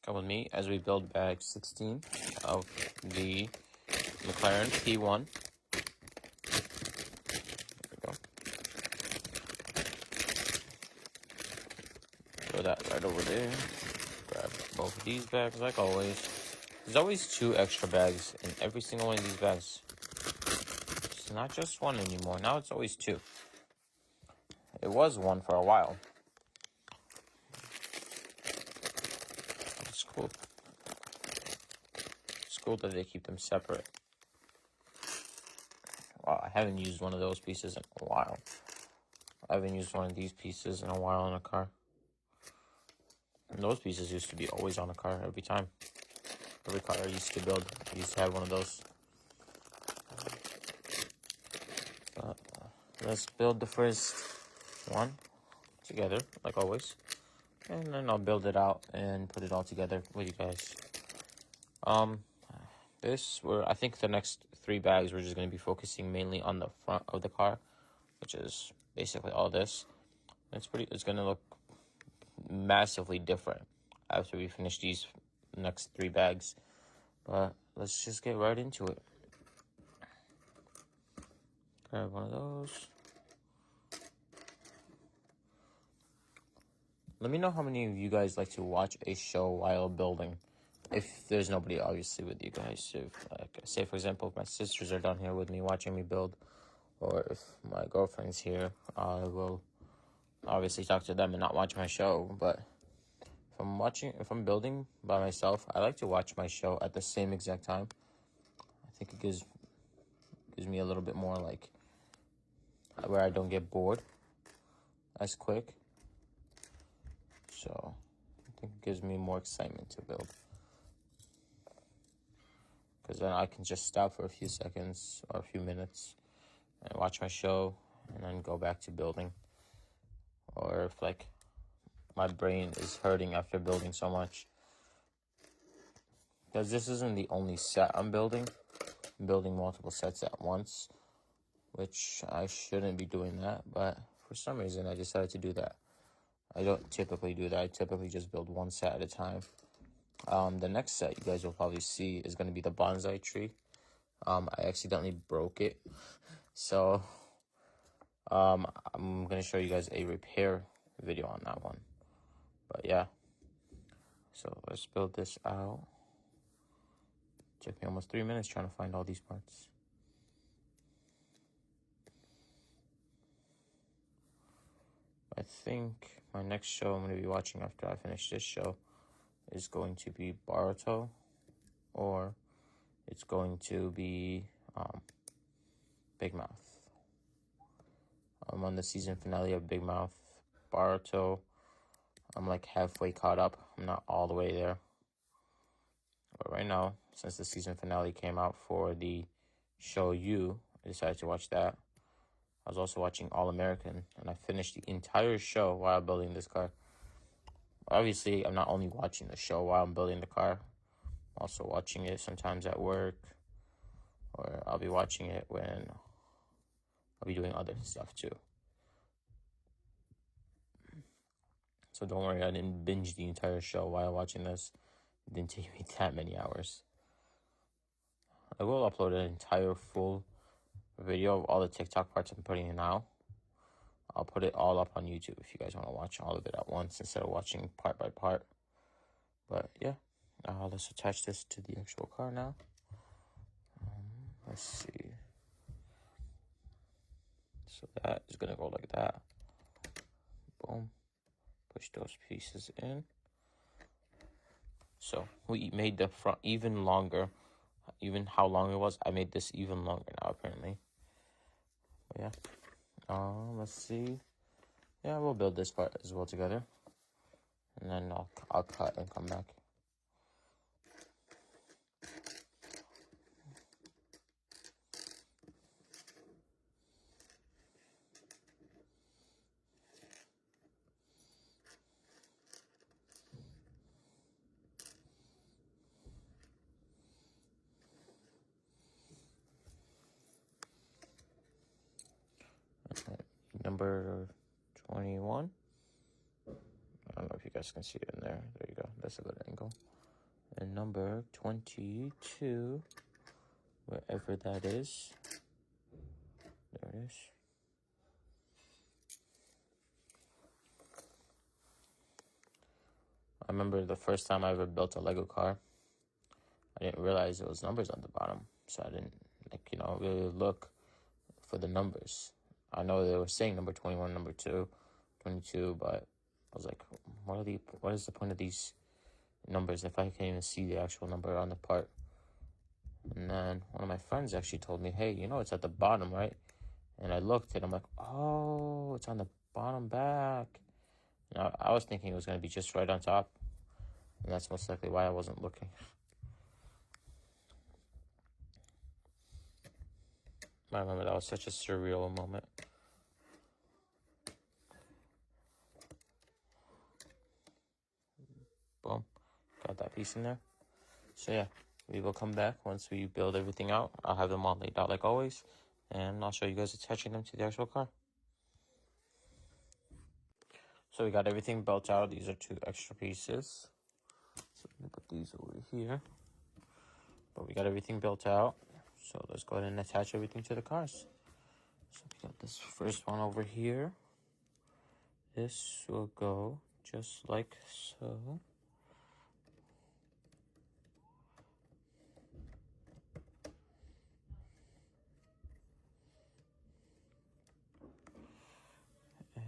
Come with me as we build bag 16 of the McLaren P1. There we go. Throw that right over there. Grab both of these bags like always. There's always 2 extra bags in every single one of these bags. It's not just 1 anymore. Now it's always 2. It was 1 for a while. It's cool. It's cool that they keep them separate. Wow, I haven't used one of those pieces in a while. I haven't used one of these pieces in a while in a car. And those pieces used to be always on a car every time. Every car I used to build, I used to have one of those. But let's build the first one together, like always. And then I'll build it out and put it all together with you guys. I think the next 3 bags we're just going to be focusing mainly on the front of the car, which is basically all this. It's going to look massively different after we finish these next 3 bags. But let's just get right into it. Grab one of those. Let me know how many of you guys like to watch a show while building. If there's nobody obviously with you guys. If, like, say for example, if my sisters are down here with me watching me build, or if my girlfriend's here, I will obviously talk to them and not watch my show. But if I'm building by myself, I like to watch my show at the same exact time. I think it gives me a little bit more, like, where I don't get bored as quick. So I think it gives me more excitement to build, because then I can just stop for a few seconds or a few minutes and watch my show and then go back to building. Or if, like, my brain is hurting after building so much, because this isn't the only set I'm building. I'm building multiple sets at once, which I shouldn't be doing that, but for some reason I decided to do that. I don't typically do that. I typically just build 1 set at a time. The next set you guys will probably see is going to be the bonsai tree. I accidentally broke it, so I'm going to show you guys a repair video on that one. But yeah, so let's build this out. Took me almost 3 minutes trying to find all these parts. I think my next show I'm going to be watching after I finish this show is going to be Boruto, or it's going to be Big Mouth. I'm on the season finale of Big Mouth. Boruto, I'm like halfway caught up. I'm not all the way there. But right now, since the season finale came out for the show You, I decided to watch that. I was also watching All American, and I finished the entire show while building this car. Obviously, I'm not only watching the show while I'm building the car, I'm also watching it sometimes at work, or I'll be watching it when I'll be doing other stuff too. So don't worry, I didn't binge the entire show while watching this. It didn't take me that many hours. I will upload an entire full video of all the TikTok parts I'm putting in now. I'll put it all up on YouTube if you guys want to watch all of it at once instead of watching part by part. But yeah, let's attach this to the actual car now. Let's see. So that is going to go like that. Boom. Push those pieces in. So we made the front even longer. Even how long it was, I made this even longer now apparently. But yeah. Let's see. Yeah, we'll build this part as well together. And then I'll cut and come back. Number 21. I don't know if you guys can see it in there. There you go. that's a good angle. And number 22, wherever that is. There it is. I remember the first time I ever built a Lego car, I didn't realize there was numbers on the bottom. So I didn't, really look for the numbers. I know they were saying number 21, number 22, but I was like, what is the point of these numbers if I can't even see the actual number on the part? And then one of my friends actually told me, hey, it's at the bottom, right? And I looked and I'm like, oh, it's on the bottom back. And I was thinking it was going to be just right on top. And that's most likely why I wasn't looking. I remember that was such a surreal moment. Boom. Got that piece in there. So yeah, we will come back once we build everything out. I'll have them all laid out like always. And I'll show you guys attaching them to the actual car. So we got everything built out. These are 2 extra pieces. So let me put these over here. But we got everything built out. So let's go ahead and attach everything to the cars. So we got this first one over here. This will go just like so.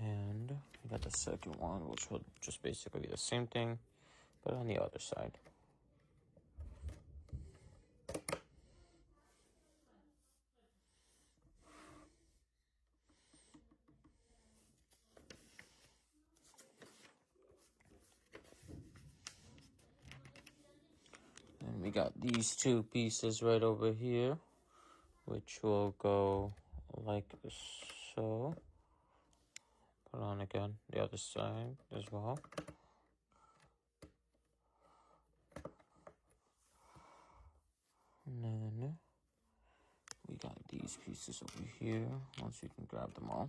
And we got the second one, which will just basically be the same thing, but on the other side. And we got these 2 pieces right over here, which will go like so. Put on again the other side as well. And then we got these pieces over here, once we can grab them all.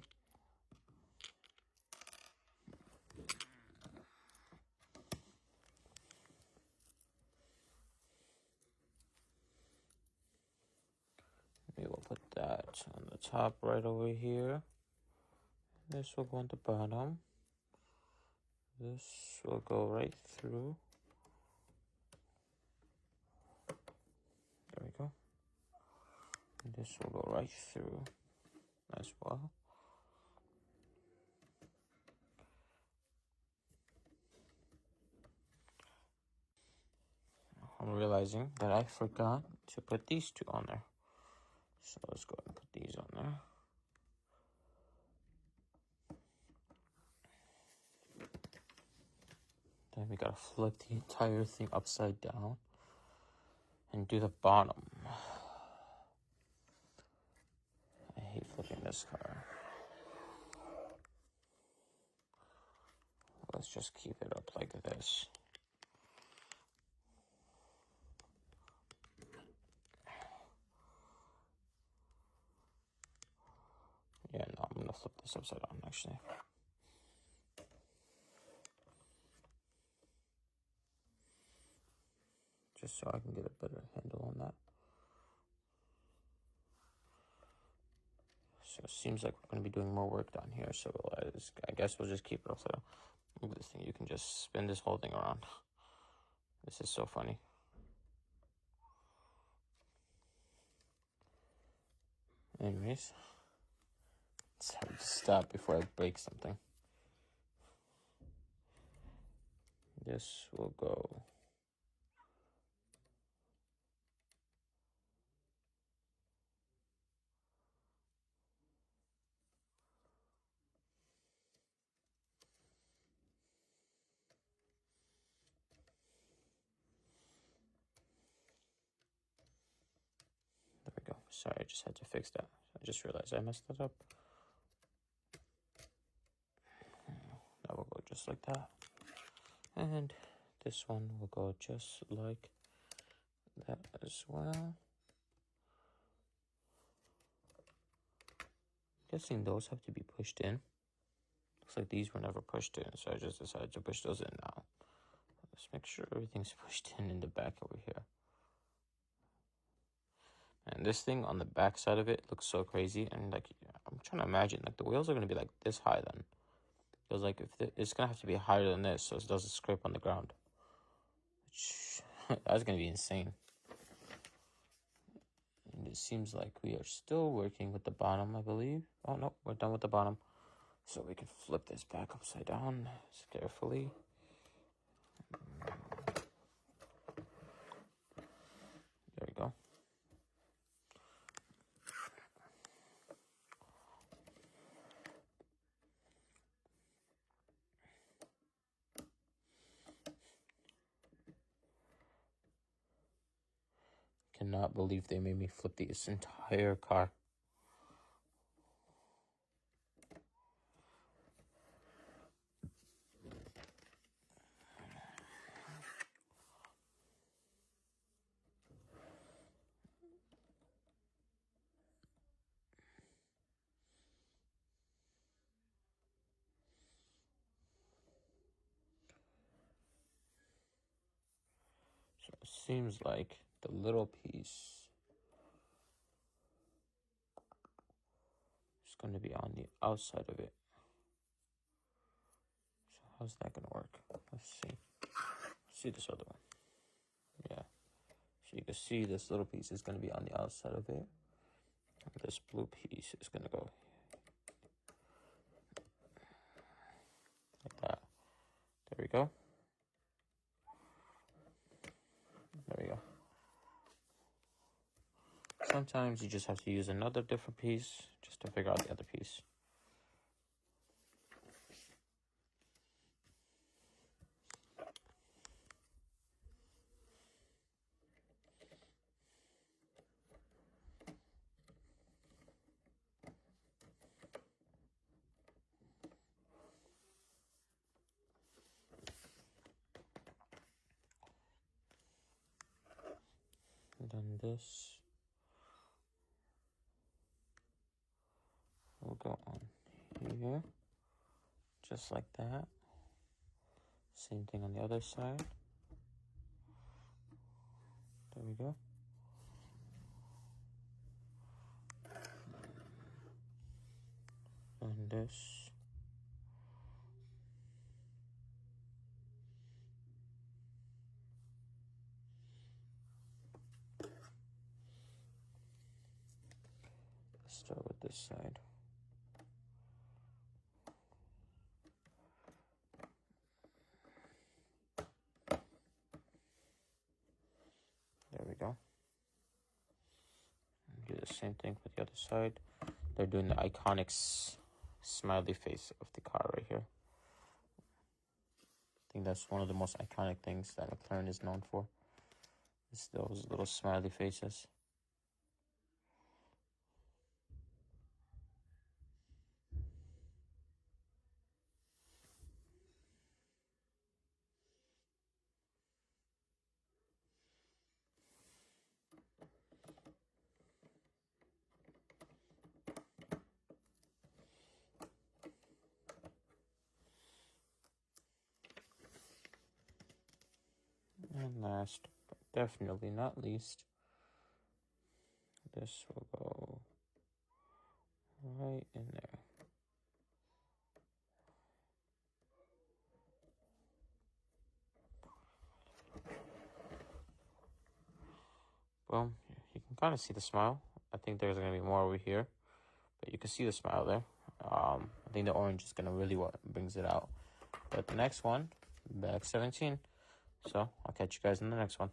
We will put that on the top right over here. This will go on the bottom. This will go right through. There we go. And this will go right through as well. I'm realizing that I forgot to put these 2 on there. So let's go ahead and put these on there. Then we gotta flip the entire thing upside down and do the bottom. I hate flipping this car. Let's just keep it up like this. Yeah, no, I'm gonna flip this upside down actually. Just so I can get a better handle on that. So it seems like we're going to be doing more work down here. So I guess we'll just keep it upside down. Look at this thing. You can just spin this whole thing around. This is so funny. Anyways, it's hard to stop before I break something. This will go there we go. Sorry, I just had to fix that. I just realized I messed that up. That will go just like that. And this one will go just like that as well. Guessing those have to be pushed in. Looks like these were never pushed in, so I just decided to push those in now. Let's make sure everything's pushed in the back over here. And this thing on the back side of it looks so crazy. And like, I'm trying to imagine, like the wheels are going to be like this high then. Because like if it's going to have to be higher than this so it doesn't scrape on the ground. Which, that's going to be insane. And it seems like we are still working with the bottom, I believe. Oh no, we're done with the bottom. So we can flip this back upside down carefully. There we go. Cannot believe they made me flip this entire car. So it seems like the little piece is going to be on the outside of it. So how's that going to work? Let's see. Let's see this other one. Yeah. So you can see this little piece is going to be on the outside of it. And this blue piece is going to go like that. There we go. There we go. Sometimes you just have to use another different piece just to figure out the other piece. And then this will go on here, just like that. Same thing on the other side. There we go. And this. Let's start with this side. There we go. And do the same thing with the other side. They're doing the iconic smiley face of the car right here. I think that's one of the most iconic things that McLaren is known for. It's those little smiley faces. And last, but definitely not least, this will go right in there. Boom. You can kind of see the smile. I think there's going to be more over here, but you can see the smile there. I think the orange is going to really what brings it out. But the next one, back 17. So I'll catch you guys in the next one.